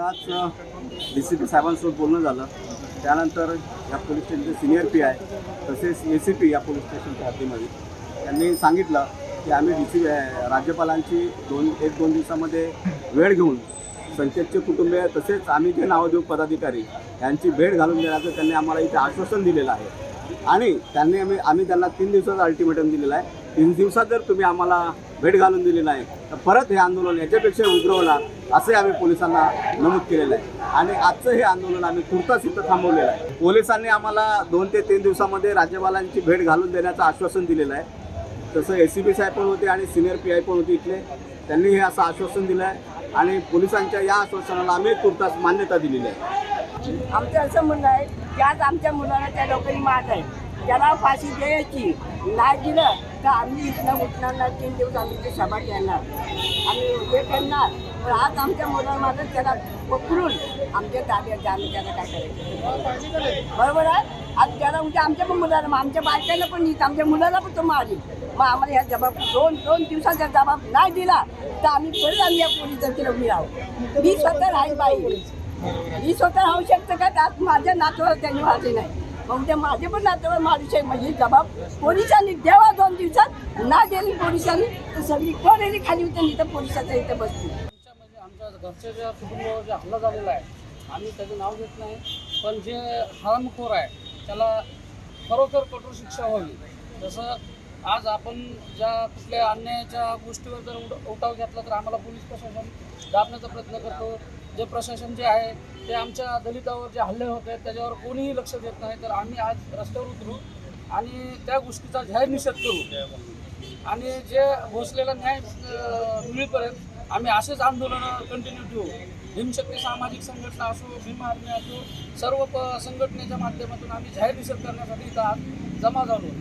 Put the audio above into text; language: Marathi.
आताच DCP साहेबांसोबत बोलणं झालं. त्यानंतर या पोलीस स्टेशनचे सिनियर PI तसेच ACP या पोलीस स्टेशनच्या हद्दीमध्ये त्यांनी सांगितलं की आम्ही राज्यपालांची 1-2 दिवसामध्ये वेळ घेऊन संकेतचे कुटुंबीय तसेच आम्ही जे नामदेव पदाधिकारी यांची भेट घालून देण्याचं त्यांनी आम्हाला इथे आश्वासन दिलेलं आहे. आणि आम्ही त्यांना 3 दिवसाचा अल्टिमेटम दिलेला आहे. 3 दिवसात जर तुम्ही आम्हाला भेट घालून दिली नाही तर परत हे आंदोलन याच्यापेक्षा उग्र होणार असे आम्ही पोलिसांना नमूद केलेलं आहे. आणि आजचं हे आंदोलन आम्ही तुर्तास इथं थांबवलेलं आहे. पोलिसांनी आम्हाला 2 ते 3 दिवसामध्ये राज्यपालांची भेट घालून देण्याचं आश्वासन दिलेलं आहे. तसं ACP साहेब पण होते आणि सिनियर PI पण होते इथले, त्यांनी हे असं आश्वासन दिलं आहे. आणि पोलिसांच्या या आश्वासनाला आम्ही तुर्तास मान्यता दिलेली आहे. आमचं असं म्हणणं आहे की आज आमच्या मुलाला त्या लोकांनी मारत आहे, त्याला फाशी द्यायची. नाही दिलं तर आम्ही इथनं उठणार नाही. 3 दिवस आम्ही ते सभा घेणार, आम्ही हे करणार. पण आज आमच्या मुलाला मारत, त्याला पकडून आमच्या ताब्यात आम्ही त्याला काय करायचं, बरोबर आहे. आज त्याला उद्या आमच्या पण मुलाला, आमच्या बायकांना पण नाही, आमच्या मुलाला पण तो मारेल. मग आम्हाला ह्या जबाब 2 दिवसाचा जबाब नाही दिला तर आम्ही परत आम्ही या पोलीस चौकीला उभी राहू. मी स्वतः राहील बाई, मी स्वतः राहू शकतं का? आज माझ्या नातवाला त्यांनी मारले नाही, मग ते माझे पण नातवाला मारू शकत. म्हणजे जबाब पोलिसांनी द्यावा. 2 दिवसात ना दिली पोलिसांनी तर सगळी कोण खाली होते, इथं पोलिसाच्या इथं बसते. म्हणजे आमच्या घरच्या ज्या कुटुंबावर जे हल्ला झालेला आहे, आम्ही त्याचं नाव घेत नाही, पण जे हरामखोर आहे त्याला खरोखर कठोर शिक्षा व्हावी. जसं आज आपण ज्या कुठल्या अन्यायाच्या गोष्टीवर जर उठाव घेतला तर आम्हाला पोलीस प्रशासन दाबण्याचा प्रयत्न करतो. जे प्रशासन जे आहे ते आमच्या दलितावर जे हल्ले होत आहेत त्याच्यावर कोणीही लक्ष देत नाही. तर आम्ही आज रस्त्यावर उतरू आणि त्या गोष्टीचा जाहीर निषेध करू. आणि जे भोसलेला न्याय मिळेपर्यंत आम्ही असेच आंदोलनं कंटिन्यू ठेवू. भीमशक्ती सामाजिक संघटना असो, भीम आर्मी असो, सर्व संघटनेच्या माध्यमातून आम्ही जाहीर निषेध करण्यासाठी इथं आज जमा झालो.